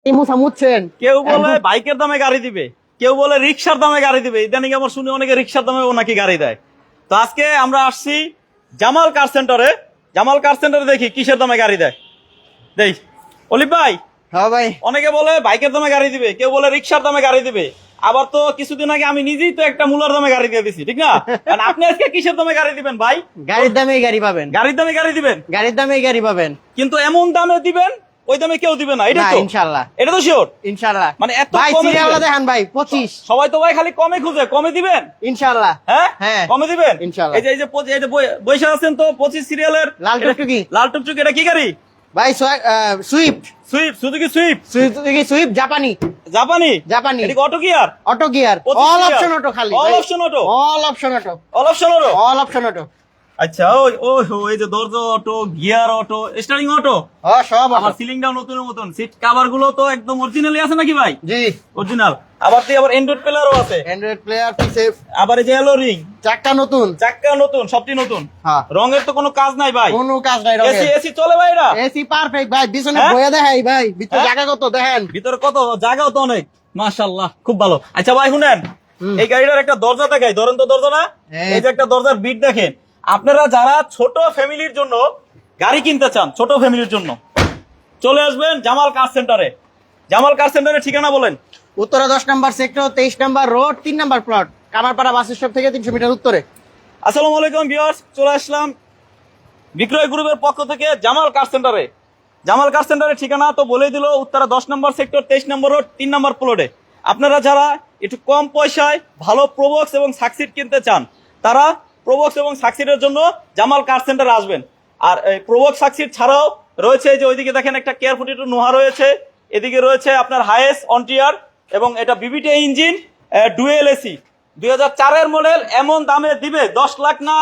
এই মুছা মুছছেন। কেউ বলে বাইকের দামে গাড়ি দিবে, কেউ বলে রিক্সার দামে গাড়ি দিবে। ইদানিং আমার শুনি অনেকে রিক্সার দামে নাকি গাড়ি দেয়। তো আজকে আমরা আসছি জামাল কার সেন্টারে। জামাল কার সেন্টারে দেখি কিসের দামে গাড়ি দেয়। দেখ অলিভ ভাই, হ্যাঁ ভাই, অনেকে বলে বাইকের দামে গাড়ি দিবে, কেউ বলে রিক্সার দামে গাড়ি দিবে। আবার তো কিছুদিন আগে আমি নিজেই তো একটা মূলার দামে গাড়ি দিয়ে দিছি, ঠিক না? কারণ আপনি আজকে কিসের দামে গাড়ি দিবেন ভাই? গাড়ির দামেই গাড়ি পাবেন, গাড়ির দামে গাড়ি দিবেন, গাড়ির দামেই গাড়ি পাবেন। কিন্তু এমন দামে দিবেন ওই দামে কেউ দিবে না, এটা না, তো ইনশাআল্লাহ, এটা তো শিওর। ইনশাআল্লাহ। মানে এত ভাই কমে সিরিয়াল দিবেন। দেখান ভাই, 25। সবাই তো ভাই খালি কমে খুঁজে, কমে দিবেন ইনশাআল্লাহ। হ্যাঁ হ্যাঁ, কমে দিবেন ইনশাআল্লাহ। এই যে বৈশা আছেন তো 25 সিরিয়ালের লাল টুকটুকি। লাল টুকটুকি, এটা কি গাড়ি ভাই Swift, Swift, Suzuki Swift, Swift জাপানি, জাপানি জাপানি। এটা auto gear, auto gear, 25 all gear. Option auto, খালি all option auto, all option auto, all option auto, all option auto. আচ্ছা ওই ওই এই যে দরজা auto, gear auto, steering auto, ও সব আমার সিলিংটাও নতুনের মতন, সিট কভার গুলো তো একদম অরিজিনালি আছে নাকি ভাই? জি, অরিজিনাল। আবার অ্যান্ড্রয়েড প্লেয়ারও আছে, অ্যান্ড্রয়েড প্লেয়ার, পিছে আবার এই যে এলো রিং, চাকা নতুন, চাক্কা নতুন, সবটি নতুন। হ্যাঁ, রঙের তো কোনো কাজ নাই ভাই, কোনো কাজ নাই রঙের। এসি এসি চলে ভাই এটা? এসি পারফেক্ট ভাই, পিছনে হ্যাঁ? বইয়া দেখাই ভাই, ভিতরে হ্যাঁ? জায়গা কত দেখেন। ভিতরে কত জায়গাও তো অনেক, মাশাআল্লাহ খুব ভালো। আচ্ছা ভাই শুনেন, এই গাড়িটার একটা দরজা দেখাই, ধরেন তো দরজা না, হ্যাঁ। এই যে একটা দরজার বিট দেখেন। আপনারা যারা ছোট ফ্যামিলির জন্য গাড়ি কিনতে চান, ছোট ফ্যামিলির জন্য চলে আসবেন জামাল কার সেন্টারে। জামাল কার সেন্টারের ঠিকানা বলেন। Uttara 10 number sector, 23 number road, 3 number plot, Kamarpara bus stop থেকে 300 মিটার উত্তরে। আসসালামু আলাইকুম ভিউয়ার্স, চলে আসলাম বিক্রয় গ্রুপের পক্ষ থেকে জামাল কার সেন্টারে। জামাল কার সেন্টারের ঠিকানা তো বলেই দিল, Uttara 10 number sector, 23 number road, 3 নম্বর প্লটে। আপনারা যারা একটু কম পয়সায় ভালো প্রোবক্স এবং সাকসিড কিনতে চান, তারা প্রোবক্স এবং সাকসিডের জন্য জামাল কার সেন্টারে আসবেন। আর এই প্রোবক্স সাকসিড ছাড়াও রয়েছে, যে ওইদিকে দেখেন একটা কেয়ার 42 নোহা রয়েছে, এদিকে রয়েছে আপনার হাইয়েস অনটিয়ার, এবং এটা বিবিটি ইঞ্জিন, ডুয়েল এসি, 2004-এর মডেল। এমন দামে দিবে 10 লাখ না,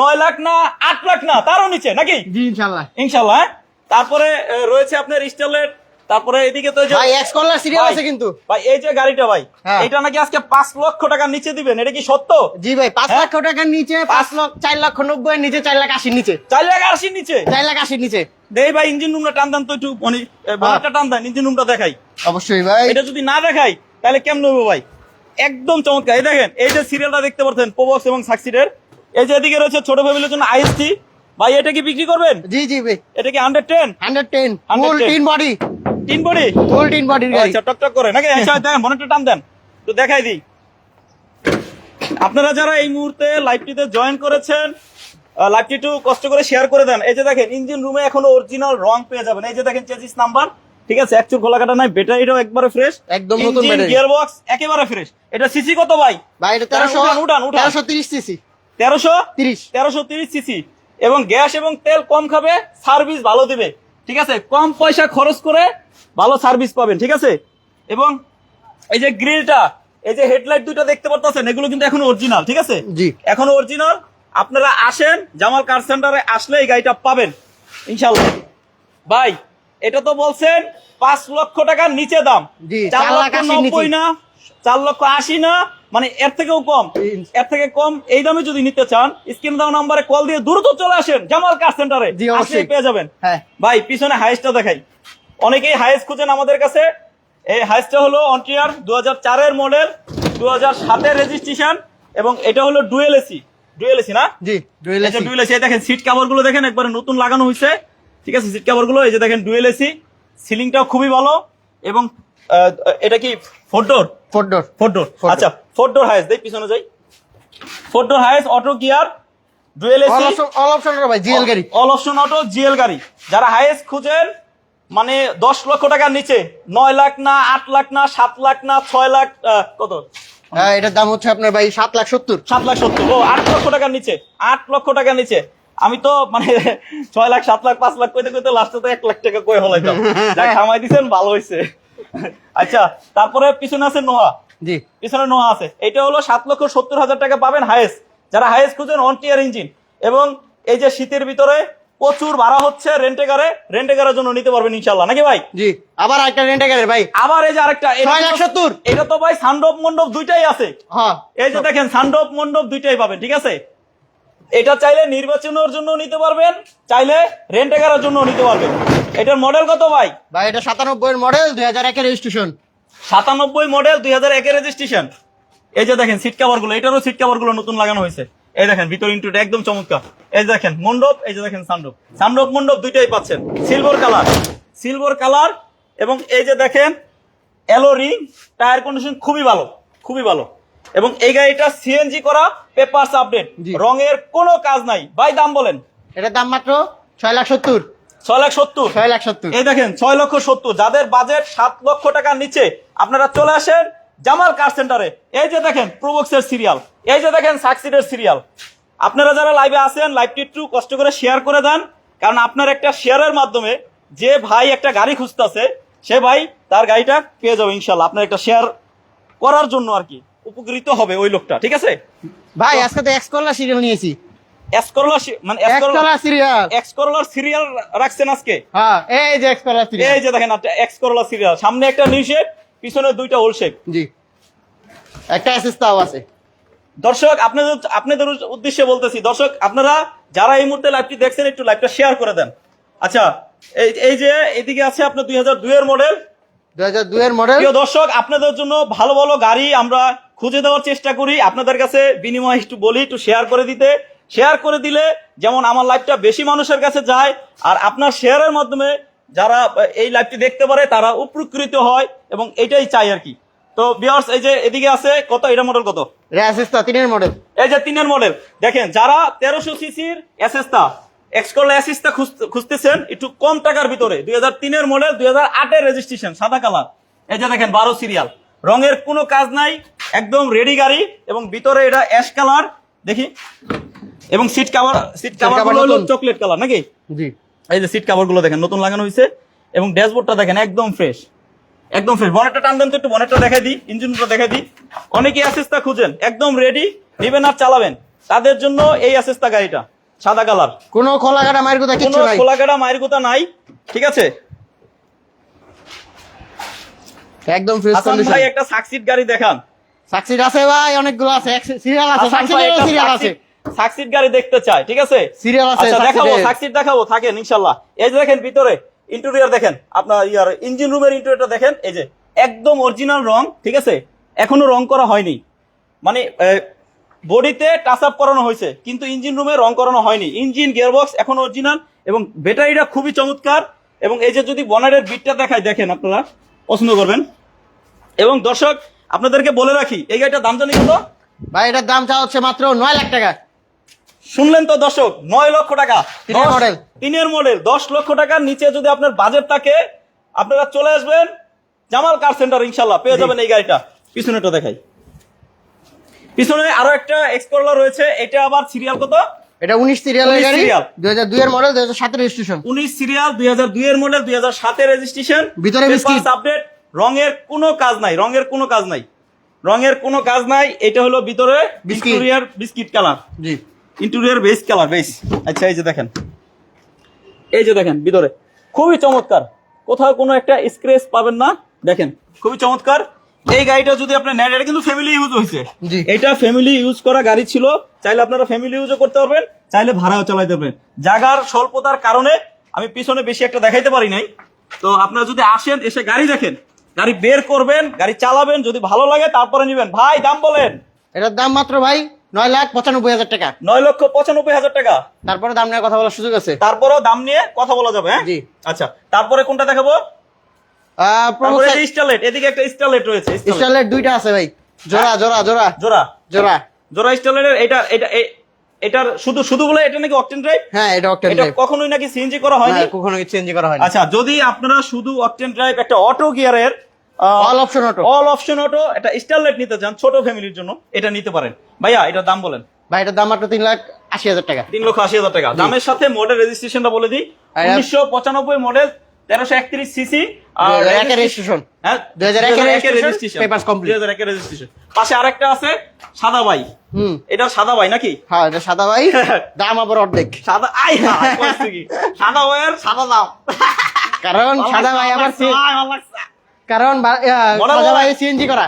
9 লাখ না, 8 লাখ না, তারও নিচে নাকি? জি ইনশাআল্লাহ। ইনশাল্লাহ। হ্যাঁ? তারপরে রয়েছে আপনার স্টারলেট, তারপরে এদিকে তো ভাই এক্স কলার সিরিয়াল ভাই, আছে কিন্তু। ভাই এই যে গাড়িটা ভাই, হ্যাঁ। এটা নাকি আজকে 5 লক্ষ টাকার নিচে দিবেন, এটা কি সত্য? জি ভাই, 5 হ্যাঁ? লক্ষ টাকার নিচে, 4 লক্ষ 90 এর নিচে, 4 লাখ 80 নিচে, 4 লাখ 80 নিচে, 4 লাখ 80 নিচে। দেই ভাই ইঞ্জিন রুমটা টান দেন তো একটু, মানে বনেটটা টান দেন, ইঞ্জিন রুমটা দেখাই। অবশ্যই ভাই। এটা যদি না দেখাই তাহলে কেমন হবে ভাই? একদম চমৎকার। এই দেখেন, এই যে সিরিয়ালটা দেখতে পাচ্ছেন প্রোবক্স এবং সাকসিডের, এই যে এদিকে রয়েছে ছোট ফ্যামিলির জন্য আইএসটি। ভাই এটা কি বিক্রি করবেন? জি জি ভাই, এটা কি 110 110 ফুল 110 টিন বডি, তিন বডি? ফুল টিন বডির গাড়ি। আচ্ছা, টকটক করে নাকি? আচ্ছা দেখেন, বনেটটা টান দেন তো দেখাই দিই। আপনারা যারা এই মুহূর্তে লাইভটিতে জয়েন করেছেন, লাইভটি একটু কষ্ট করে শেয়ার করে দেন। এই যে দেখেন, ইঞ্জিন রুমে এখনো অরিজিনাল রং পেয়ে যাবেন। এই যে দেখেন চেসিস নাম্বার, ঠিক আছে, একচুর খোলা কাটা নাই, ব্যাটারিটাও একবারে ফ্রেশ, একদম নতুন ব্যাটারি। গিয়ার বক্স একেবারে ফ্রেশ। এটা সিসি কত ভাই? ভাই এটা উঠান, উঠান। 1330 সিসি, 1330 সিসি, এবং গ্যাস এবং তেল কম খাবে, সার্ভিস ভালো দিবে, ঠিক আছে, কম পয়সা খরচ করে ভালো সার্ভিস পাবেন, ঠিক আছে। এবং এই যে গ্রিলটা, এই যে হেডলাইট দুটো দেখতে পাচ্ছেন, এগুলো কিন্তু এখনো অরিজিনাল, ঠিক আছে, জি এখনো অরিজিনাল। আপনারা আসেন জামাল কার সেন্টারে, আসলে এই গাড়িটা পাবেন ইনশাল্লাহ। ভাই এটা তো বলছেন 5 লক্ষ টাকার নিচে দাম, জি, 4 লক্ষ 4,80,000 90 না, 4 লক্ষ 80 না, মানে এর থেকেও কম, এর থেকে কম এই দামে যদি নিতে চান, স্ক্রিন দাও নাম্বারে কল দিয়ে দ্রুত চলে আসেন জামাল কার সেন্টারে, জি, অবশ্যই। আসলেই পেয়ে যাবেন। হ্যাঁ ভাই পিছনে হাইস্টটা দেখাই, অনেকেই হাইস্ট খুঁজেন আমাদের কাছে। এই হাইস্টটা হলো অনটিয়ার 2004-এর মডেল, 2007-এর রেজিস্ট্রেশন, এবং এটা হলো ডুয়েল এসি। ডুয়েল এসি না? জি, ডুয়েল এসি। Dual AC. দেখেন সিট কভার গুলো দেখেন, একবারে নতুন লাগানো হয়েছে, ঠিক আছে, সিট কভার গুলো এই যে দেখেন ডুয়েল এসি, সিলিংটাও খুবই ভালো। এবং এটা কি 4 ডোর? 4 ডোর। 4 ডোর, আচ্ছা 4 ডোর হাইস্ট, দেই পিছনে যাই। 4 door Hiace, auto gear, dual AC, all option ভাই, জিএল গাড়ি, অল অপশন অটো, জিএল গাড়ি। যারা হাইস্ট খুঁজেন, মানে 10 লক্ষ টাকার নিচে, 9 লাখ না, 8 লাখ না, 7 লাখ না, 6 লাখ, কত? হ্যাঁ এটার দাম হচ্ছে আপনার ভাই 7,70,000। 7 লাখ 70, ও 8 লক্ষ টাকার নিচে, 8 লক্ষ টাকার নিচে। আমি তো মানে 6 লাখ, 7 লাখ, 5 লাখ কইতে কইতে লাস্টে তো 1 লাখ টাকা কই হলাইতাম। যা খামাই দিছেন, ভালো হইছে। আচ্ছা, তারপরে পিছনে আছে নোহা, জি পিছনে নোহা আছে, এটা হলো 7,70,000 টাকা পাবেন হাইয়েস্ট। যারা হাইয়েস্ট খুঁজেন অনটিয়ার ইঞ্জিন, এবং এই যে শীতের ভিতরে প্রচুর ভাড়া হচ্ছে রেন্টেকারের জন্য নিতে পারবেন ইনশাল্লাহ, নাকি ভাই? জি, আবার একটা রেন্টে গাড়ি ভাই, আবার এই যে আরেকটা, 6,70,000। এটা তো ভাই সানডপ মণ্ডপ দুইটাই আছে। হ্যাঁ এই যে দেখেন সানডপ মণ্ডপ দুইটাই পাবেন, ঠিক আছে। এটা চাইলে নির্বাচনের জন্য নিতে পারবেন, চাইলে রেন্টেকারের জন্য নিতে পারবেন। এটার মডেল কত ভাই? ভাই এটা 97 এর মডেল, 2001 এর রেজিস্ট্রেশন। 97 মডেল, 2001 এর রেজিস্ট্রেশন। এই যে দেখেন সিট কভার গুলো, এটারও সিট কভার গুলো নতুন লাগানো হয়েছে। এই দেখেন ভিতর ইন্টুটা একদম চমৎকার। এই যে দেখেন মন্ডপ, এই যে দেখেন সানরুফ, সানরুফ মন্ডপ দুইটাই পাচ্ছেন সিলভার কালার। এবং এই যে দেখেন এলো রিং, টায়ার কন্ডিশন খুবই ভালো, খুবই ভালো। এবং এই গাড়িটা সিএনজি করা, পেপারস আপডেট, রঙের কোনো কাজ নাই। ভাই দাম বলেন। এটার দাম মাত্র 6,70,000। 6,70,000। 6,70,000। এই দেখেন 6,70,000। যাদের বাজেট 7 লক্ষ টাকার নিচে আপনারা চলে আসেন জামাল কার সেন্টারে। এই যে দেখেন প্রোবক্সের সিরিয়াল, এই যে দেখেন সাকসিডের সিরিয়াল। আপনারা যারা লাইভে আছেন লাইভটি একটু কষ্ট করে শেয়ার করে দেন, কারণ আপনার একটা শেয়ারের মাধ্যমে যে ভাই একটা গাড়ি খুঁজতেছে সে ভাই তার গাড়িটা পেয়ে যাবে ইনশাল্লাহ। আপনার একটা শেয়ার করার জন্য আর কি উপকৃত হবে ওই লোকটা, ঠিক আছে ভাই আজকে তো এক্সকোলা সিরিয়াল নিয়েছি। মানে এক্সকোলা সিরিয়াল, এক্সকোলার সিরিয়াল রাখছেন আজকে। হ্যাঁ এই যে এক্সকোলা সিরিয়াল, এই যে দেখেন এক্সকোলা সিরিয়াল, সামনে একটা নিউ শেপ, পিছনে দুইটা ওল্ড শেপ। জি, একটা এসএসটাও আছে। দর্শক আপনাদের উদ্দেশ্যে বলতেছি, দর্শক আপনারা যারা এই মুহূর্তে লাইভটি দেখছেন একটু লাইভটা শেয়ার করে দেন। আচ্ছা এই যে এদিকে আছে আপনার 2002 এর মডেল। 2002 এর মডেল। প্রিয় দর্শক আপনাদের জন্য ভালো ভালো গাড়ি আমরা খুঁজে দেওয়ার চেষ্টা করি, আপনাদের কাছে বিনিময় একটু বলি একটু শেয়ার করে দিতে। শেয়ার করে দিলে যেমন আমার লাইভটা বেশি মানুষের কাছে যায়, আর আপনার শেয়ারের মাধ্যমে যারা এই লাইভটি দেখতে পারে তারা উপকৃত হয়, এবং এটাই চাই আর কি। তো ভিউয়ার্স এই যে এদিকে আছে কত, এটা মডেল কত? এসএসটা 3 এর মডেল। এই যে 3 এর মডেল। দেখেন যারা 1300 সিসির এসএসটা এক্সকোলা এসএসটা খুঁজতেছেন একটু কম টাকার ভিতরে, 2003 এর মডেল, 2008 এর রেজিস্ট্রেশন, সাদা কালার। এই যে দেখেন 12 সিরিয়াল, রঙের কোনো কাজ নাই, একদম রেডি গাড়ি। এবং ভিতরে এটা অ্যাশ কালার দেখি, এবং সিট কাভার গুলো হলো চকলেট কালার নাকি? জি, এই যে সিট কাভার গুলো দেখেন নতুন লাগানো হয়েছে, এবং ড্যাশবোর্ডটা দেখেন একদম ফ্রেশ, একদম ফ্রেশ। বনেটটা টান দেন তো একটু, বনেটটা দেখাই দিই, ইঞ্জিনটা দেখাই দিই। অনেকে অ্যাসেসটা খুঁজেন একদম রেডি, নেবেন আর চালাবেন, তাদের জন্য এই অ্যাসেসটা গাড়িটা সাদা কালার, কোনো খোলাকাটা মায়ের কথা কিছু নাই, খোলাকাটা মায়ের কথা নাই, ঠিক আছে। একদম ফ্রেশ হাসান কন্ডিশন। ভাই একটা সাকসিড গাড়ি দেখান। সাকসিড আছে ভাই, অনেকগুলো আছে, সিরিয়াল আছে, হাসান ভাই একটা সিরিয়াল আছে, সাকসিড গাড়ি দেখতে চাই, ঠিক আছে সিরিয়াল আছে। আচ্ছা দেখাবো, সাকসিড দেখাবো, থাকেন ইনশাআল্লাহ। এই যে দেখেন ভিতরে ইন্টেরিয়র দেখেন, আপনার ইঞ্জিন রুমের ইন্টেরিয়রটা দেখেন, এই যে একদম অরিজিনাল রং, ঠিক আছে, এখনো রং করা হয়নি, মানে বডিতে টাচ আপ করানো হয়েছে কিন্তু ইঞ্জিন রুমে রং করানো হয়নি। ইঞ্জিন গিয়ারবক্স এখন অরিজিনাল, এবং ব্যাটারিটা খুবই চমৎকার। এবং এই যে যদি বনেটের বিটটা দেখায়, দেখেন আপনারা পছন্দ করবেন। এবং দর্শক আপনাদেরকে বলে রাখি এই গাড়িটার দাম জানি কত ভাই? এটার দাম চা হচ্ছে মাত্র 9 লাখ টাকা। শুনলেন তো দর্শক, 9 লক্ষ টাকা। 3 এর মডেল, 3 এর মডেল, 10 লক্ষ টাকার নিচে যদি আপনার বাজেট থাকে আপনারা চলে আসবেন জামাল কার সেন্টার, ইনশাআল্লাহ পেয়ে যাবেন এই গাড়িটা। পিছনেটা দেখাই, পিছনে আরো একটা এক্সকোলা রয়েছে, এটা আবার সিরিয়াল কত? এটা 19 সিরিয়ালের গাড়ি, সিরিয়াল, 2002 এর মডেল, 2007 এর রেজিস্ট্রেশন। 19 সিরিয়াল, 2002 এর মডেল, 2007 এর রেজিস্ট্রেশন। ভিতরে বিস্কিট আপডেট, রঙের কোনো কাজ নাই, রঙের কোনো কাজ নাই, রঙের কোনো কাজ নাই। এটা হলো ভিতরে ইন্টেরিয়র বিস্কিট কালার, জি, ইন্টেরিয়র বেস কালার, বেস। আচ্ছা এই যে দেখেন, এই যে দেখেন ভিতরে খুবই চমৎকার, কোথাও কোনো একটা স্ক্র্যাচ পাবেন না, দেখেন খুবই চমৎকার। এই গাড়িটা যদি আপনি নেন, এটা কিন্তু ফ্যামিলি ইউজ হয়েছে, এটা ফ্যামিলি ইউজ করা গাড়ি ছিল, চাইলে আপনারা ফ্যামিলি ইউজও করতে পারবেন, চাইলে ভাড়াও চালাইতে পারবেন। জায়গার স্বল্পতার কারণে আমি পিছনে বেশি একটা দেখাইতে পারি নাই। তো আপনারা যদি আসেন, এসে গাড়ি দেখেন, গাড়ি বের করবেন, গাড়ি চালাবেন, যদি ভালো লাগে তারপরে নিবেন। ভাই দাম বলেন। এটার দাম মাত্র ভাই 9,95,000 টাকা। 9,95,000 টাকা। তারপরে দাম নিয়ে কথা বলার সুযোগ আছে, তারপরেও দাম নিয়ে কথা বলা যাবে, হ্যাঁ জি। আচ্ছা তারপরে কোনটা দেখাবো? স্টারলেট, এদিকে একটা স্টারলেট রয়েছে, স্টারলেট দুইটা আছে ভাই, জোড়া জোড়া জোড়া জোড়া জোড়া জোড়া স্টারলেটের। এটার শুধু বলে এটা নাকি অকটেন ড্রাইভ? হ্যাঁ এটা অকটেন এটা ড্রাইভ, কখনোই নাকি সিএনজি করা হয়নি, কখনো চেঞ্জ করা হয়নি। আচ্ছা যদি আপনারা শুধু অকটেন ড্রাইভ একটা অটো গিয়ারের all option auto, all option auto একটা স্টারলেট নিতে চান ছোট ফ্যামিলির জন্য, এটা নিতে পারেন। ভাইয়া এটার দাম বলেন। ভাই এটার দাম মাত্র 3,80,000 টাকা। 3,80,000 টাকা। দামের সাথে মডেল রেজিস্ট্রেশনটা বলে দিই, 1995 মডেল, 1331 সিসি, আর রেজিস্ট্রেশন, হ্যাঁ 2001 এর রেজিস্ট্রেশন, পেপারস কমপ্লিট। 2001 এর রেজিস্ট্রেশন। পাশে আরেকটা আছে সাদা ভাই, এটা সাদা ভাই নাকি? হ্যাঁ এটা সাদা ভাই, দাম আবার অর্ধেক। সাদা আই কইছি কি সাদা ভাইয়ের সাদা দাম, কারণ সাদা ভাই আবার কারণ সাদা ভাই সিএনজি করা,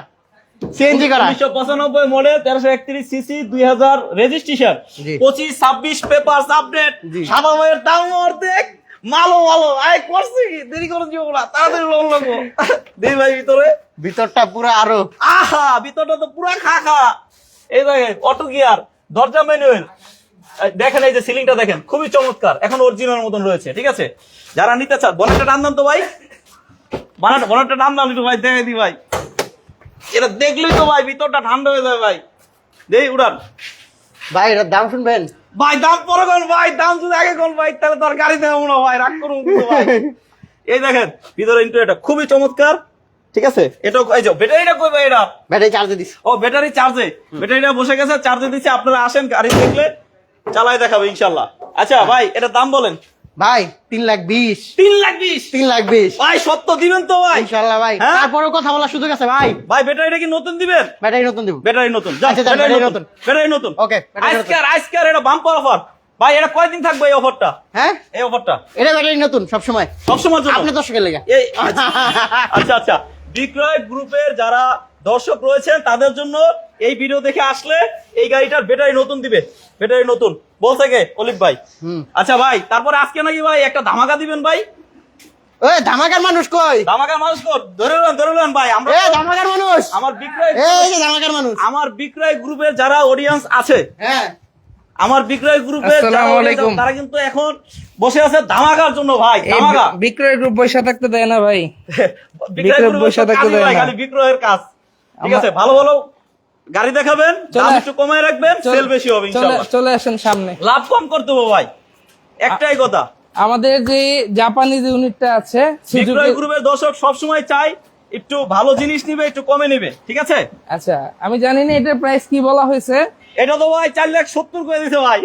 1995 model, 1331 CC, 2000 registration, 25-26 papers update. সাদা ভাইয়ের দাম অর্ধেক, মালো মালো আয় করছি কি দেরি করে দিব না তাড়াতাড়ি লোন লাগবো দেই ভাই ভিতরে ভিতরটা পুরো আরো আহা ভিতরটা তো পুরা খা খা এই দেখেন অটো গিয়ার দরজা ম্যানুয়াল দেখেন এই যে সিলিংটা দেখেন খুবই চমৎকার এখন অরিজিনাল মতন রয়েছে ঠিক আছে যারা নিতে চান বনেটটা টান দাম তো ভাই বনেটটা টান দাম একটু ভাই দেখে দি ভাই এটা দেখলেই তো ভাই ভিতরটা ঠান্ডা হয়ে যাবে ভাই দেই উড়ান ভাই এটার দাম শুনবেন ভাই দাম পরে কোন ভাই দাম যদি আগে কোন ভাই তাহলে তো আর গাড়ি দেবো না ভাই রাগ করুন কিন্তু ভাই এই দেখেন ভিতরে ইন্টেরিয়রটা খুবই চমৎকার ঠিক আছে এটাও এই যে ব্যাটারিটা কই ভাই এটা ব্যাটারি চার্জে দিস ও ব্যাটারি চার্জে ব্যাটারিটা বসে গেছে চার্জে দিচ্ছে আপনারা আসেন গাড়ি দেখলে চালাই দেখাবে ইনশাল্লাহ আচ্ছা ভাই এটা দাম বলেন ভাই 3,20,000 3,20,000 3,20,000 ভাই সত্য দিবেন তো ভাই ইনশাআল্লাহ ভাই হ্যাঁ? তারপরেও কথা বলার সুযোগ আছে ভাই ভাই ব্যাটারিটা কি নতুন দিবেন ব্যাটারি নতুন দিব ব্যাটারি নতুন যান, আচ্ছা, যান, ব্যাটারি ব্যাটারি নতুন নতুন। ব্যাটারি নতুন ওকে, ব্যাটারি নতুন। আজকের এটা বাম্পার অফার ভাই এটা কয়দিন থাকবে এই অফারটা হ্যাঁ এই অফারটা এটা ব্যাটারি নতুন সব সময় সবসময় জন্য আপনি দর্শকের লেগে এই আচ্ছা আচ্ছা বিক্রয় গ্রুপের যারা দর্শক রয়েছেন তাদের জন্য এই ভিডিও দেখে আসলে এই গাড়িটার ব্যাটারি নতুন দিবে ব্যাটারি নতুন বলছে কে অলিভ ভাই আচ্ছা ভাই তারপরে আজকে নাকি ভাই একটা ধামাকা দিবেন ভাই ওই ধামাকার মানুষ কই ধামাকা মানুষ ধরে নেন ভাই আমরা এ ধামাকার মানুষ আমার বিক্রয় এই যে ধামাকার মানুষ আমার বিক্রয় গ্রুপের যারা অডিয়েন্স আছে হ্যাঁ আমার বিক্রয় গ্রুপের যারা আসসালামু audience আলাইকুম। আছে, তারা কিন্তু এখন বসে আছে ধামাকার জন্য ভাই এই ধামাকা বিক্রয় গ্রুপ বসে থাকতে দেয় না ভাই বিক্রয় বিক্রয় গ্রুপের বসে থাকতে কাজই দেয় ভাই, না। খালি বিক্রয়ের কাজ ঠিক আছে ভালো ভালো গাড়ি দেখাবেন দাম একটু কমায় রাখবেন সেল বেশি হবে ইনশাআল্লাহ চলে আসেন সামনে লাভ কম করতে হবে ভাই একটাই কথা আমাদের যে জাপানিজ ইউনিটটা আছে বিক্রয় গ্রুপের দর্শক সবসময় চাই একটু ভালো জিনিস নিবে একটু কমে নিবে ঠিক আছে আচ্ছা আমি জানি না এটার প্রাইস কি বলা হয়েছে এটা তো ভাই 4,70,000 করে দিছে ভাই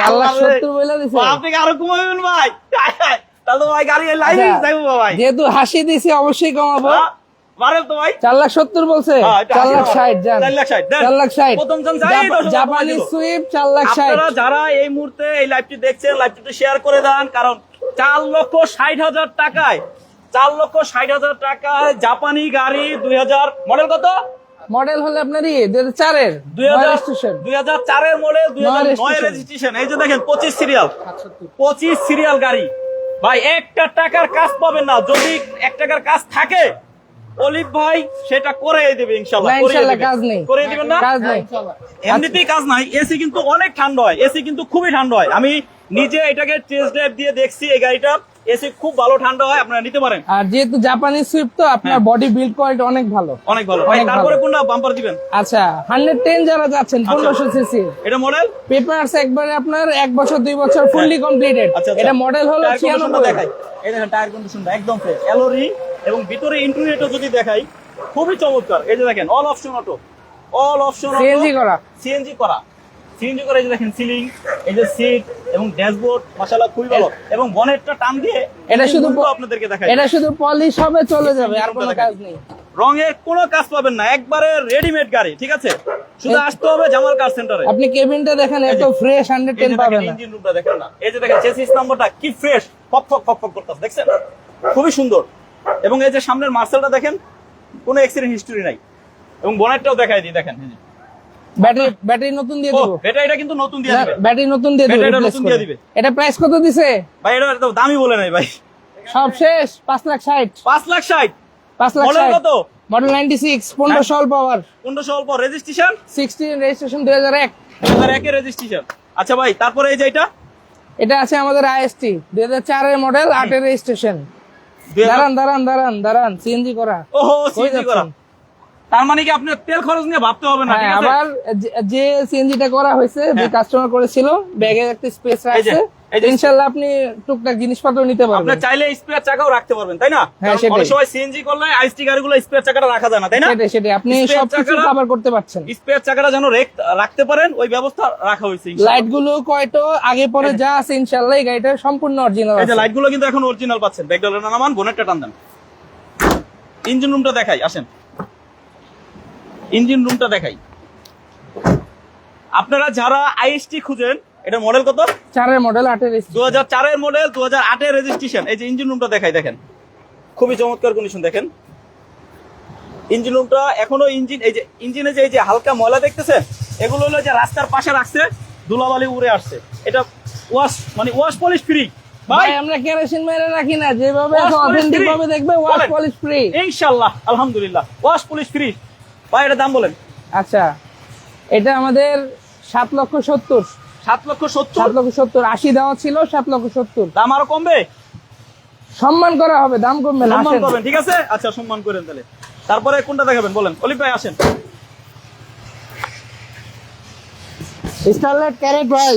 4,70,000 বলে দিছে আপনি কি আরো কমাবেন ভাই তাহলে তো ভাই গাড়ি লাইনে আচ্ছা, যাইবো ভাই যেহেতু হাসি দিছি অবশ্যই কমাবো মারেন তো ভাই 4,70,000 বলছে হ্যাঁ, এটা 4,60,000 জান 4,60,000 দেন। 4,60,000 প্রথম জন যাই, দর্শক জাপানি কমাই দিল। সুইফট আপনারা 4,60,000 যারা এই মুহূর্তে এই লাইভটি দেখছেন লাইভটি শেয়ার করে দেন কারণ 4,60,000 টাকায় 4,60,000 টাকায় জাপানি গাড়ি 2000 মডেল কত মডেল হলে আপনার 2004 এর 2004 এর মডেল 2009 এর রেজিস্ট্রেশন এই যে দেখেন 25 সিরিয়াল 25 সিরিয়াল গাড়ি ভাই একটা টাকার কাজ পাবেন না যদি 1 টাকার কাজ থাকে অলিভ ভাই সেটা করে দেবে ইনশাআল্লাহ না, ইনশাআল্লাহ কাজ নেই। করে দিবেন না কাজ নেই এমনিতেই কাজ নাই এসি কিন্তু অনেক ঠান্ডা হয় এসি কিন্তু খুবই ঠান্ডা হয় আমি নিজে এটাকে টেস্ট ড্রাইভ দিয়ে দেখছি এই গাড়িটা এসি খুব ভালো ঠান্ডা হয় আপনারা নিতে পারেন আর যেহেতু জাপানি সুইফট তো আপনার বডি বিল্ড কোয়ালিটি অনেক ভালো অনেক ভালো ভাই অনেক তারপরে ভালো। কোনটা বাম্পার দিবেন আচ্ছা 110 যারা যাচ্ছেন 1500 সিসি এটা মডেল পেপারস একবারে আপনার 1 বছর 2 বছর ফুললি কমপ্লিটেড এটা মডেল হলো 96 দেখাই এই দেখেন টায়ার কন্ডিশনটা একদম ফ্রেশ অ্যালোরি এবং ভিতরে ইন্টেরিয়রটা যদি দেখাই খুবই চমৎকার এই যে দেখেন all option auto all option CNG করা সিএনজি করা এই যে দেখেন সিলিং এই যে সিট এবং ড্যাশবোর্ড মাশাআল্লাহ খুবই ভালো এবং বনেটটা টান দিয়ে এটা শুধু আপনাদেরকে দেখাই এটা শুধু পলিশ হবে চলে যাবে আর কোনো কাজ নেই রঙের কোনো কাজ পাবেন না একবারে রেডিমেড গাড়ি ঠিক আছে শুধু আসতে হবে জামাল কার সেন্টারে আপনি কেবিনটা দেখেন এত ফ্রেশ 110 পাবেন না ইঞ্জিন রুমটা দেখেন না এই যে দেখেন চেসিস নাম্বারটা কি ফ্রেশ ফক ফক ফক ফক করতেছে দেখছেন খুবই সুন্দর এবং এই যে সামনের মার্সেলটা দেখেন কোনো অ্যাক্সিডেন্ট হিস্টরি নাই এবং বনেটটাও দেখাই দিই দেখেন ব্যাটারি নতুন দিয়ে ও দিব এটা কিন্তু নতুন দিয়ে দিবে ব্যাটারি নতুন দিয়ে দিব ব্যাটারিটা replace নতুন দিয়ে করে। দিবে। এটা প্রাইস কত দিছে ভাই এটা তো দামই বলে নাই ভাই সব শেষ 5,60,000 5,60,000 5,60,000 মডেল কত মডেল 96 1500 অল পাওয়ার 1500 অল্প রেজিস্ট্রেশন 16 রেজিস্ট্রেশন 2001 2001 এর রেজিস্ট্রেশন আচ্ছা ভাই তারপরে এই যে এটা আছে আমাদের আইএসটি 2004 এর মডেল 8 এর রেজিস্ট্রেশন দাঁড়ান সিএনজি করা ওহো কই সিএনজি করা যাচ্ছেন? তার মানে কি আপনার তেল খরচ নিয়ে ভাবতে হবে না হ্যাঁ ঠিক আছে আবার যে সিএনজিটা করা হয়েছে যে হ্যাঁ। কাস্টমার করেছিল ব্যাগে একটা স্পেস রাখছে এই যে- ইনশাআল্লাহ আপনি টুকটাক জিনিসপত্র নিতে আপনি পারবেন চাইলে স্পেয়ার চাকাও রাখতে পারবেন তাই না হ্যাঁ, কারণ সেটাই। অনেক সময় সিএনজি করলে আইসটি গাড়িগুলো স্পেয়ার চাকাটা রাখা যায় না তাই না সেটাই আপনি Spare সবকিছু চাকাটা- কভার করতে পারছেন স্পেয়ার চাকাটা যেন রাখতে পারেন ওই ব্যবস্থা রাখা হয়েছে ইনশাআল্লাহ। লাইট গুলো কয়টো আগে পরে যা আছে ইনশাআল্লাহ এই গাড়িটা সম্পূর্ণ অরিজিনাল এই যে আছে লাইট গুলো কিন্তু এখন অরিজিনাল পাচ্ছেন ব্যাকডালার নামান বোনেটটা টান দেন ইঞ্জিন রুমটা দেখাই আসেন ইঞ্জিন রুমটা দেখাই আপনারা যারা আইএসটি খুঁজেন এটা মডেল কত 4 এর মডেল 8 এর 2004 এর মডেল 2008 এর রেজিস্ট্রেশন এই যে ইঞ্জিন রুমটা দেখাই দেখেন খুবই চমৎকার কন্ডিশন দেখেন ইঞ্জিন রুমটা এখনো এই যে ইঞ্জিনে যে এই যে হালকা ময়লা দেখতেছেন এগুলো হলো যে রাস্তার পাশে রাখছে ধুলাবালি উড়ে আসছে এটা ওয়াশ পলিশ ফ্রি ভাই আমরা কেরোসিন মেরে রাখি না, যেভাবে Wash polish অথেন্টিক free। ভাবে দেখবে ওয়াশ বলেন। Polish free. ইনশাআল্লাহ, আলহামদুলিল্লাহ, ওয়াশ পুলিশ ফ্রি। ভাই এটা দাম বলেন। আচ্ছা, এটা আমাদের 7,70,000। 7,70,000 7,70,000 80 দেওয়া ছিল, 7,70,000 দাম আরো কমবে, সম্মান করা হবে, দাম কমবে না। সম্মান আসেন। করবেন, ঠিক আছে? আচ্ছা, সম্মান করেন তাহলে। তারপরে কোনটা দেখাবেন বলেন, অলিভ ভাই আসেন। স্টারলাইট ক্যারেট ভাই,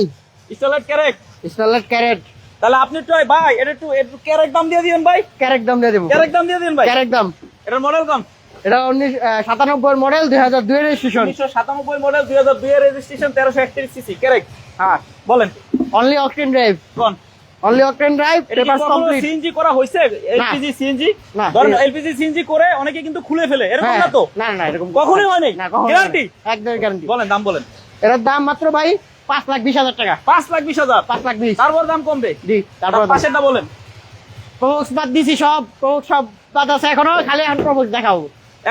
স্টারলাইট ক্যারেক, স্টারলাইট ক্যারেট, তাহলে আপনি একটু ভাই এটা একটু ক্যারেক দাম দিয়ে দিবেন ভাই, ক্যারেট দাম দিয়ে দেবো। ক্যারেক দাম দিয়ে দিবেন ভাই। ক্যারেট দাম, এটার মডেল কম, এটা 97 মডেল, 2002 রেজিস্ট্রেশন। 1997 মডেল, 2002 এর রেজিস্ট্রেশন, 1331 সিসি ক্যারেক। হ্যাঁ, বলেন অনলি অকটেন ড্রাইভ, কোন অনলি অকটেন ড্রাইভ, এটা কি পেপারস কখনো কমপ্লিট। সিএনজি করা হয়েছে? এলপিজি সিএনজি, না। ধরেন এলপিজি সিএনজি করে অনেকে কিন্তু খুলে ফেলে, এরকম হ্যাঁ, না তো? না না এরকম কখনোই হয়নি? না, কখনোই গ্যারান্টি? একদম গ্যারান্টি। বলেন দাম বলেন। এটার দাম মাত্র ভাই 5,20,000 টাকা। 5,20,000। 5,20,000 তারপর দাম কমবে। জি, তারপর তার পাশেরটা বলেন। প্রবক্স বাদ দিছি, প্রবক্স সব বাদ আছে এখনো, খালি এখন প্রবক্স দেখাবো।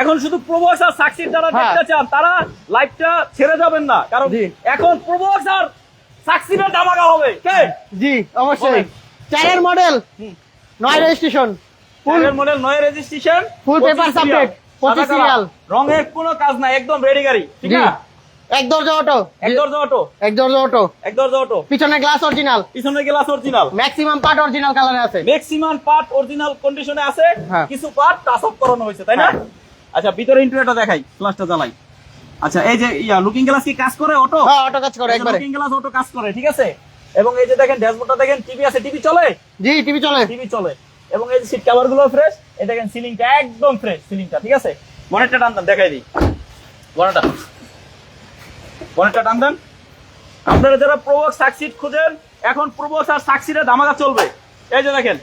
এখন শুধু প্রবক্স আর সাকসিড যারা হ্যাঁ। দেখতে চান তারা লাইভটা ছেড়ে যাবেন না, কারণ জি। এখন প্রবক্স আর সাকসিডের ধামাকা হবে। কে? জি অবশ্যই। বলেন। 4 মডেল, 9 রেজিস্ট্রেশন, ফুল আগের মডেল, নয় registration, Full papers update, 25 serial। রঙের কোনো কাজ নাই, একদম রেডি গাড়ি, ঠিক জি, না? এক দরজা অটো, এক দরজা অটো, এক দরজা অটো, এক দরজা অটো, পিছনে গ্লাস অরিজিনাল, পিছনের glass original, maximum part original কালারে আছে। ম্যাক্সিমাম পার্ট অরিজিনাল কন্ডিশনে আছে, হ্যাঁ। কিছু পার্ট টাচ আপ করানো হয়েছে, তাই না? হ্যাঁ। আচ্ছা, ভিতরে ইন্টেরিয়রটা দেখাই, ফ্ল্যাশটা জ্বালাই। আচ্ছা, এই যে লুকিং গ্লাস কি কাজ করে অটো? হ্যাঁ, অটো কাজ করে একবারে। লুকিং গ্লাস অটো কাজ করে, ঠিক আছে? এবং এই যে দেখেন ড্যাশবোর্ডটা দেখেন, টিভি আছে, টিভি চলে, জি, টিভি চলে। টিভি চলে। এবং এই যে সিট কভার গুলো ফ্রেশ, এই দেখেন সিলিংটা একদম ফ্রেশ, সিলিংটা ঠিক আছে। বনেটটা টান দেন, দেখাই দিই বনেটটা টান দেন। আপনারা যারা প্রোবক্স সাকসিড খুঁজেন, এখন প্রোবক্স আর সাকসিডের ধামাকা চলবে। এই যে দেখেন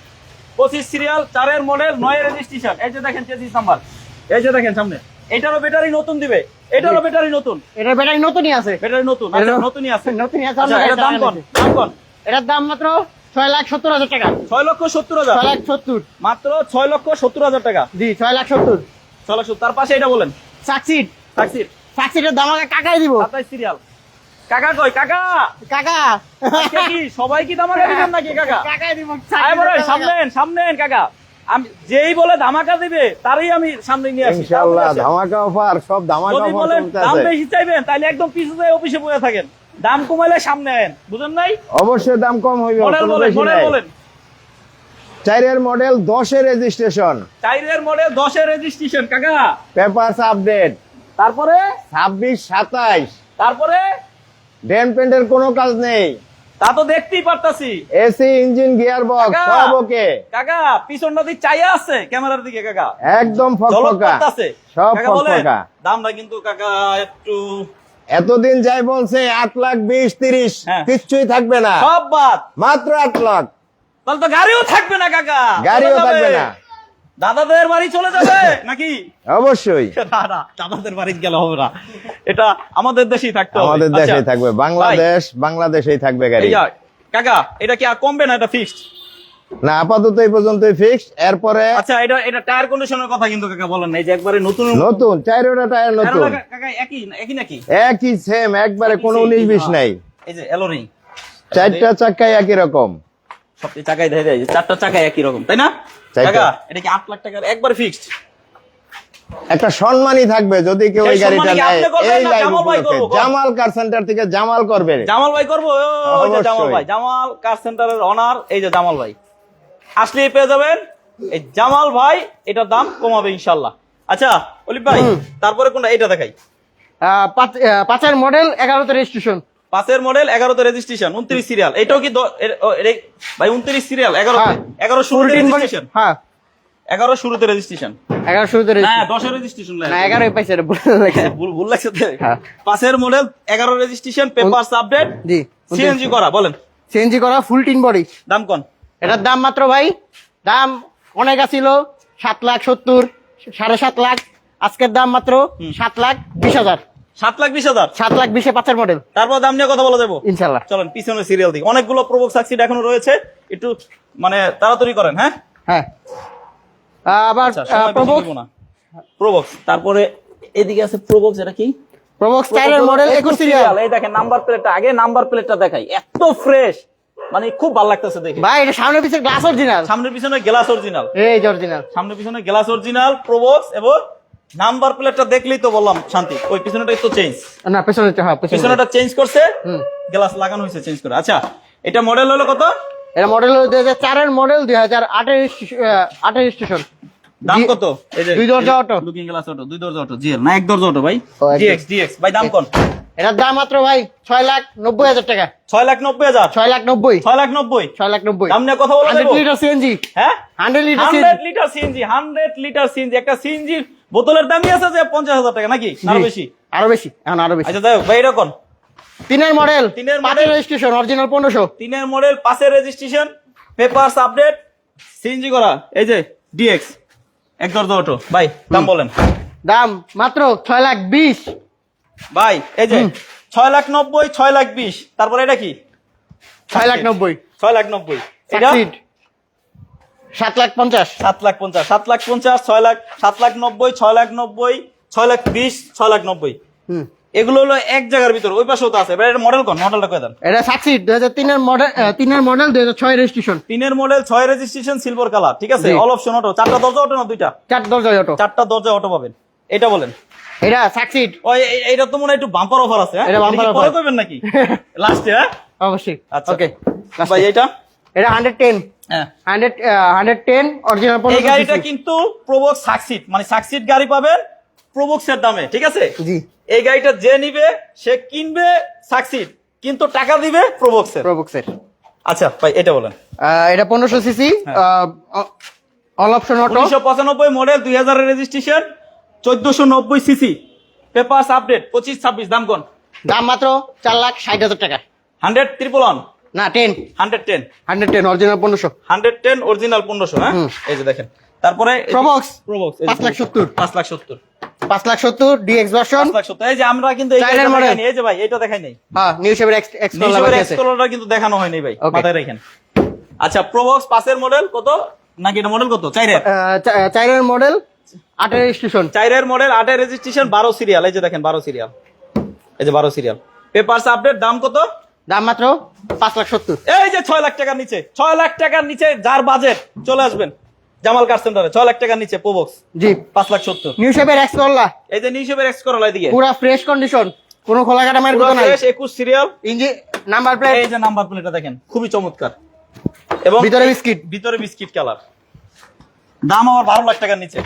25 সিরিয়াল, 4 এর মডেল, 9 এর রেজিস্ট্রেশন। এই যে দেখেন চেসিস নাম্বার, এই যে দেখেন সামনে। এটারও ব্যাটারি নতুন দিবে, এটারও ব্যাটারি নতুন, এটার ব্যাটারি নতুনই আছে। ব্যাটারি নতুন, আচ্ছা নতুনই আছে। নতুনই আছে। আচ্ছা, এটার দাম কোন? দাম কোন? এটার দাম মাত্র 6,70,000 টাকা। 6,70,000, 6,70,000 মাত্র 6,70,000 টাকা। জি, 6,70,000। 6,70,000। তার পাশে এটা বলেন, সাকসিড, সাকসিড, সাকসিডের দাম আমাকে কাকাই দিব। 27 সিরিয়াল। কাকা কই? কাকা কাকা আজকে কি সবাই কি ধামাকা দিবেন নাকি কাকা? কাকাই দিব। আয় বড়, সামনেন সামনেন কাকা। আমি যেই বলে ধামাকা দিবে তারই আমি সামনে নিয়ে আসি। ইনশাআল্লাহ ধামাকা অফার, সব ধামাকা যদি অফার বলেন দাম চলতেছে। বেশি চাইবেন তাহলে একদম পিছু যায় অফিসে বসে থাকেন, দাম কমাইলে সামনে আয়েন, বুঝেন নাই? অবশ্যই দাম কম হইবে, মডেল কোনো বলেন, বেশি মডেল নাই। বলেন। 4 এর মডেল, 10 এর রেজিস্ট্রেশন, 4 এর মডেল, 10 এর রেজিস্ট্রেশন কাকা। পেপারস আপডেট, তারপরে 26 27, তারপরে ডেন পেন্টের কোনো কাজ নেই, তা তো দেখতেই পারতাছি এসি, ইঞ্জিন, গিয়ার বক্স কাকা। সব ওকে, কাকা। পিছনটা দিক চাইয়া আছে ক্যামেরার দিকে কাকা, একদম ঝলক ফকফকা, করতাছে। সব কাকা বলেন, ফকফকা। দামটা কিন্তু কাকা একটু এতদিন যাই বলছে 8,20,30, হ্যাঁ। কিচ্ছুই থাকবে না, সব বাদ। মাত্র 8 লাখ। তাহলে তো গাড়িও থাকবে না কাকা, গাড়িও চলে থাকবে যাবে। না। দাদাদের বাড়ি চলে যাবে নাকি? অবশ্যই না, না, দাদাদের বাড়ি গেলে হবে না, এটা আমাদের দেশেই থাকতে হবে। আমাদের দেশেই আচ্ছা, থাকবে, বাংলাদেশেই থাকবে গাড়ি। এই যা, কাকা এটা কি আর কমবে না? এটা ফিক্সড? না, আপাতত এই পর্যন্তই ফিক্সড। এরপরে আচ্ছা, এটা টায়ার কন্ডিশনের কথা কিন্তু কাকা বলেন না, এই যে একবারে নতুন নতুন 4 টায়ার নতুন, কাকা একই একই নাকি? একই সেম, একবারে কোনো 19-20 নাই, এই যে এলোরিং 4টা চাকায় একই রকম। সবটি চাকায় দেখা যায়, 4টা চাকায় একই রকম, তাই না? চারটা। কাকা এটা কি 8 লাখ টাকার একবার ফিক্সড? একটা সম্মানই থাকবে যদি কেউ এই এই গাড়িটা সম্মানই কি নেয়। আপনি করবেন এই না লাইভ জামাল ভাই উপলক্ষে করবো? জামাল কার সেন্টার থেকে জামাল করবে। জামাল ভাই করবো, ওই যে অবশ্যই। জামাল ভাই, জামাল কার সেন্টারের অনার, এই যে জামাল ভাই আসলেই পেয়ে যাবেন এই জামাল ভাই, এটার দাম কমাবে ইনশাল্লাহ। আচ্ছা অলিভ ভাই, তারপরে কোনটা? এটা দেখাই। 5 মডেল, 11তে রেজিস্ট্রেশন। 5 মডেল, 11তে রেজিস্ট্রেশন, 29 সিরিয়াল। এটাও কি ভাই 29 সিরিয়াল? 11 শুরুতে রেজিস্ট্রেশন, হ্যাঁ 11 শুরুতে রেজিস্ট্রেশন, 11 শুরুতে না রেজিস্ট্রেশন, 10 এর রেজিস্ট্রেশন না 11ই পাইছে, এটা ভুল লাগছে। ভুল লাগছে তো? হ্যাঁ। 5 মডেল, 11 রেজিস্ট্রেশন, পেপারস আপডেট, জি, সিএনজি করা। বলেন সিএনজি করা, ফুল টিন বডি। দাম কোন? এটার দাম মাত্র ভাই, দাম অনেক ছিল 7,70,000, 7.5 লাখ। আজকের দাম মাত্র 7,20,000। 7,20,000। 7,20,000 5 মডেল। তারপর দাম নিয়ে কথা বলা যাবো ইনশাল্লাহ। চলেন পিছনের সিরিয়াল দিই, অনেকগুলো প্রোবক্স সাকসিড এখনো রয়েছে, একটু মানে তাড়াতাড়ি করেন। হ্যাঁ, হ্যাঁ, আবার আচ্ছা, সময় বেশি প্রবক্স, নিবো না। প্রোবক্স, তারপরে এদিকে আছে প্রোবক্স। এটা কি? Probox 4 model, 21 serial. এই দেখেন নাম্বার প্লেটটা, আগে নাম্বার প্লেটটা দেখাই, এত ফ্রেশ, মানে খুব ভালো লাগতেছে দেখে। ভাই এটা সামনে পিছে গ্লাস অরিজিনাল, সামনের পিছনে গ্লাস অরিজিনাল, এই যে অরিজিনাল, সামনের পিছনে গ্লাস অরিজিনাল প্রোবক্স, এবং নাম্বার প্লেটটা দেখলেই তো বললাম শান্তি। ওই পিছনেটাই তো চেঞ্জ, না পেছনে, হ্যাঁ পিছনেটা চেঞ্জ করছে, গ্লাস লাগানো হয়েছে চেঞ্জ করে। আচ্ছা এটা মডেল হলো কত? এটা মডেল হলো 2004 এর মডেল, 2008 রেজিস্ট্রেশন। দাম কত? এই যে 2 দরজা অটো, লুকিং গ্লাস অটো, 2 দরজা অটো, জিএল না 1 দরজা অটো ভাই, ও, এক জিএক্স ভাই। দাম কোন? এটার দাম মাত্র ভাই 6,90,000 টাকা। 6,90,000, 6,90,000, 6,90,000 6,90,000। দাম নিয়ে কথা বলা 100 যাবে? লিটার সিএনজি, হ্যাঁ 100 litre 100 litre CNG, 100 litre CNG. একটা সিএনজি বোতলের দামই আছে যে 50,000 টাকা নাকি আরো বেশি? আরো বেশি, এখন আরো বেশি। আচ্ছা যাই হোক ভাই, এরকম 3 model, 3 5 model, registration, original 1500। 3 model, 5 registration, papers update, CNG করা, এই যে ডিএক্স 1 দরজা অটো ভাই। দাম বলেন। দাম মাত্র 6,20,000 ভাই এই যে 6,90,000, 6,20,000, তারপরে এটা কি? 6,90,000। 6,90,000, এটা সাকসিড 7,50,000। 7,50,000, 7,50,000, 6,00,000, 7,90,000, 6,90,000, 6,20,000, 6,90,000। হুম, এগুলো হলো এক জায়গার ভিতর, ওই পাশেও তো আছে। এবার এটা মডেল কোন? মডেলটা কয় দেন। এটা সাকসিড 2003 এর model, 2006 registration. 3 model, 6 registration, silver colour, ঠিক আছে। জি। অল অপশন অটো, 4টা দরজা অটো না 2টা? 4 দরজা অটো। 4টা দরজা অটো পাবেন। এটা বলেন। এটা সাকসিড, ওই এইটা তো মনে হয় একটু বাম্পার অফার আছে, হ্যাঁ? এটা এটা bumper কি offer। পরে কইবেন নাকি লাস্টে? হ্যাঁ অবশ্যই। আচ্ছা ওকে ভাই এটা এটা 110, হ্যাঁ 110 অরিজিনাল এই গাড়িটা কিন্তু প্রোবক্স সাকসিড, মানে সাকসিড গাড়ি পাবেন প্রোবক্সের দামে, ঠিক আছে। জি, এই গাড়িটা যে নিবে সে কিনবে সাকসিড, কিন্তু টাকা দিবে প্রোবক্সের। প্রোবক্সের। আচ্ছা ভাই এটা বলেন। এটা 1500 CC, all option auto, 1995 model, 2000 এর রেজিস্ট্রেশন, 1490 সিসি, পেপারস আপডেট, 25-26। দাম কোন? দাম মাত্র 4,60,000 টাকা। 100 111, না 10, 110, 110 অরিজিনাল 1500। 110 অরিজিনাল 1500। হ্যাঁ এই যে দেখেন। তারপরে প্রোবক্স প্রোবক্স 5,70,000, 5,70,000, 5,70,000 ডিএক্স ভার্সন। 5,70,000। এই যে আমরা কিন্তু এই চাইনার গাড়িটা model। দেখাইনি, এই যে ভাই এটা দেখাই নাই, হ্যাঁ নিউ শেপের এক্স নিউজের আছে। এক্সপ্লোরারটা কিন্তু দেখানো হয়নি ভাই, Okay. মাথায় রাখেন। আচ্ছা প্রোবক্স 5 মডেল কত, নাকি এটা মডেল কত? 4 চাইনার model, 8 registration. 4 model, 8 registration, 12 serial. এই যে দেখেন 12 সিরিয়াল, এই যে 12 সিরিয়াল, পেপারস আপডেট। দাম কত? দাম মাত্র 5,70,000। এই যে 6 লাখ টাকার নিচে, 6 লাখ টাকার নিচে যার বাজেট চলে আসবেন জামাল কার সেন্টারে। 6 লাখ টাকার নিচে প্রোবক্স জি, 5,70,000। নিউ শেপের এক্স করলা, এই যে নিউশেপের এক্স করলা, এদিকে পুরো ফ্রেশ কন্ডিশন, কোনো খোলা কাটা মার কথা নাই। 21 সিরিয়াল, ইঞ্জিন নাম্বার প্লেট, এই যে নাম্বার প্লেটটা দেখেন খুবই চমৎকার, এবং ভিতরে বিস্কিট। ভিতরে বিস্কিট কালার। দাম আবার 12 লাখ টাকার নিচে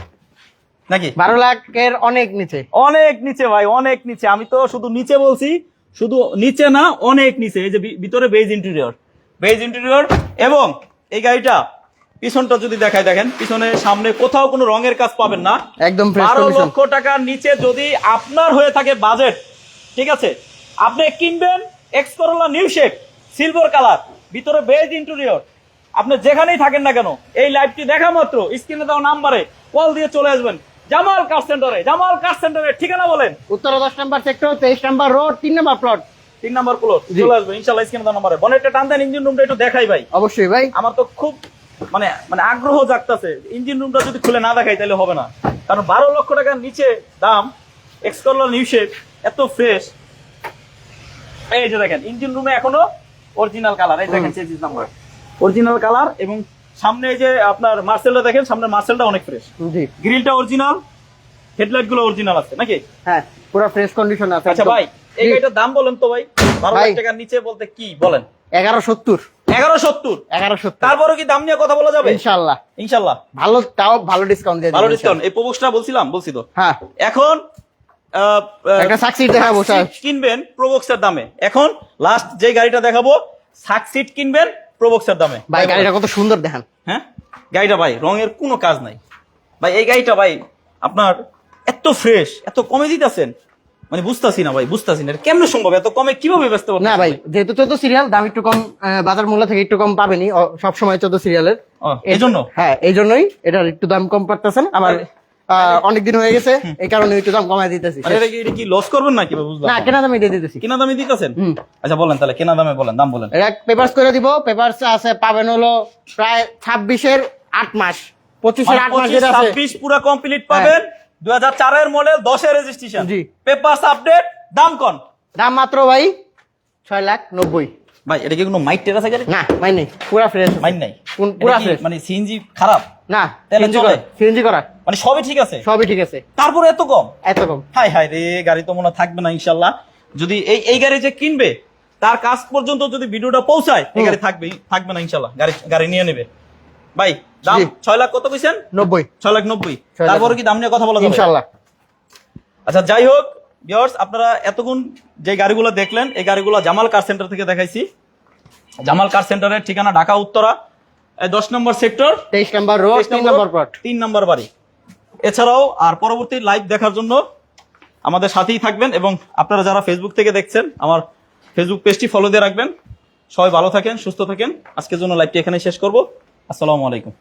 নাকি? 12 লাখের অনেক নিচে। অনেক নিচে ভাই, অনেক নিচে। আমি তো শুধু নিচে বলছি, শুধু নিচে না, অনেক নিচে। এই যে ভিতরে বেজ ইন্টেরিয়র, এবং এই গাড়িটা পিছনটা যদি দেখায়, দেখেন পিছনে সামনে কোথাও কোনো রঙের কাজ পাবেন না, একদম ফ্রেশ 12 কন্ডিশন। লক্ষ টাকার নিচে যদি আপনার হয়ে থাকে বাজেট, ঠিক আছে, আপনি কিনবেন X Corolla new shape, silver colour, ভিতরে বেজ ইন্টেরিয়র। আপনি যেখানেই থাকেন না কেন, এই লাইভটি দেখা মাত্র স্ক্রিনে দেওয়া নাম্বারে কল দিয়ে চলে আসবেন জামাল কার সেন্টারে। জামাল কার সেন্টারের ঠিকানা বলেন। Uttara 10 number sector, 23 number road, 3 number plot. 3 number plot. জি। চলে আসবেন ইনশাআল্লাহ স্ক্রিনে দেওয়া নাম্বারে। বনেটটা টান দেন, ইঞ্জিন রুমটা একটু দেখাই ভাই। অবশ্যই ভাই। আমার তো খুব মানে মানে আগ্রহ জাগতাছে। ইঞ্জিন রুমটা যদি খুলে না দেখাই তাহলে হবে না, কারণ 12 লক্ষ টাকার নিচে দাম, এক্সকর্লা নিউ শেপ, এত ফ্রেশ। এই যে দেখেন ইঞ্জিন রুমে এখনো অরিজিনাল কালার, এই দেখেন চেঞ্জিস নাম্বার অরিজিনাল কালার, এবং সামনে এই যে আপনার মার্সেলটা দেখেন, সামনে মার্সেলটা অনেক ফ্রেশ, জি, গ্রিলটা অরিজিনাল, হেডলাইট গুলো অরিজিনাল আছে নাকি? হ্যাঁ পুরো ফ্রেশ কন্ডিশন আছে। আচ্ছা একদম। ভাই এই জি। গাড়িটার দাম বলেন তো ভাই। 12 লাখ ভাই। টাকার নিচে বলতে কি বলেন? 1170, 1170। তারপরে কি দাম নিয়ে কথা বলা যাবে? ইনশাআল্লাহ। ইনশাআল্লাহ ভালো, তাও ভালো ডিসকাউন্ট দিয়ে ভালো দিবেন ডিসকাউন্ট। এই প্রবক্সটা বলছি তো। হ্যাঁ, এখন একটা সাকসিড দেখাবো স্যার। সাকসিড কিনবেন প্রবক্সের দামে। এখন লাস্ট যে গাড়িটা দেখাবো, সাকসিড কিনবেন প্রবক্সের দামে। ভাই গাড়িটা কত সুন্দর দেখেন। হ্যাঁ গাড়িটা ভাই রঙের কোনো কাজ নাই ভাই। এই গাড়িটা ভাই আপনার এত ফ্রেশ, এত কমে দিতেছেন, মানে বুঝতাছি না ভাই, বুঝতাছি না এটা কেমনে সম্ভব, এত কমে কিভাবে ব্যস্ত না ভাই, যেহেতু 14 সিরিয়াল, দাম একটু কম, বাজার মূল্য থেকে একটু কম পাবেনি সব সময় 14 সিরিয়ালের। এই জন্য হ্যাঁ, এই জন্যই এটার একটু দাম কম পাচ্ছেন। আমার অনেকদিন হয়ে গেছে, এই কারণে একটু দাম কমায় দিতেছি। মানে এটা কি লস করবেন নাকি বুঝলাম না, কেনা দামে দিয়ে দিতেছি। কিনা দামে দিতেছেন? হুম। আচ্ছা বলেন তাহলে কেনা দামে বলেন, দাম বলেন। এটা পেপারস করে দিব। পেপারস আছে পাবেন হলো প্রায় 26-এর 8 মাস, 25-এর 8 মাস যেটা আছে। 25 পুরো কমপ্লিট পাবেন। 2004 এর মডেল, 10 এর রেজিস্ট্রেশন, জি। Papers update. দাম কোন? দাম মাত্র ভাই 6,90,000। ভাই এটা কি কোনো মাইট টের আছে গাড়ি? না মাইন নেই, পুরা ফ্রেশ। মাইট নাই? পুরা এটা কি ফ্রেশ। মানে সিএনজি খারাপ? না তাহলে সিএনজি চলে? করা, সিএনজি করা, মানে সবই ঠিক আছে? সবই ঠিক আছে। তারপরে এত কম? এত কম। হাই হাই রে, গাড়ি তো মনে হয় থাকবে না ইনশাল্লাহ। যদি এই গাড়ি যে কিনবে তার কাছ পর্যন্ত যদি ভিডিওটা পৌঁছায়, এই গাড়ি থাকবে না ইনশাল্লাহ, গাড়ি নিয়ে নেবে। ভাই দাম জি। 6 লাখ কত কইছেন? 90। 6 লাখ 90। 6 লাখ তারপরে কি দাম নিয়ে কথা বলা যাবে? ইনশাআল্লাহ। আচ্ছা যাই হোক ভিউয়ার্স, আপনারা এতক্ষণ যে গাড়িগুলো দেখলেন এই গাড়িগুলো জামাল কার সেন্টার থেকে দেখাইছি। জামাল কার সেন্টারের ঠিকানা Dhaka Uttara 10 number sector, 23 number road, 3 number plot. 3 নম্বর বাড়ি। এছাড়াও আর পরবর্তী লাইভ দেখার জন্য আমাদের সাথেই থাকবেন, এবং আপনারা যারা ফেসবুক থেকে দেখছেন আমার ফেসবুক পেজটি ফলো দিয়ে রাখবেন। সবাই ভালো থাকেন, সুস্থ থাকেন। আজকের জন্য লাইভটি এখানে শেষ করব। আসসালামু আলাইকুম।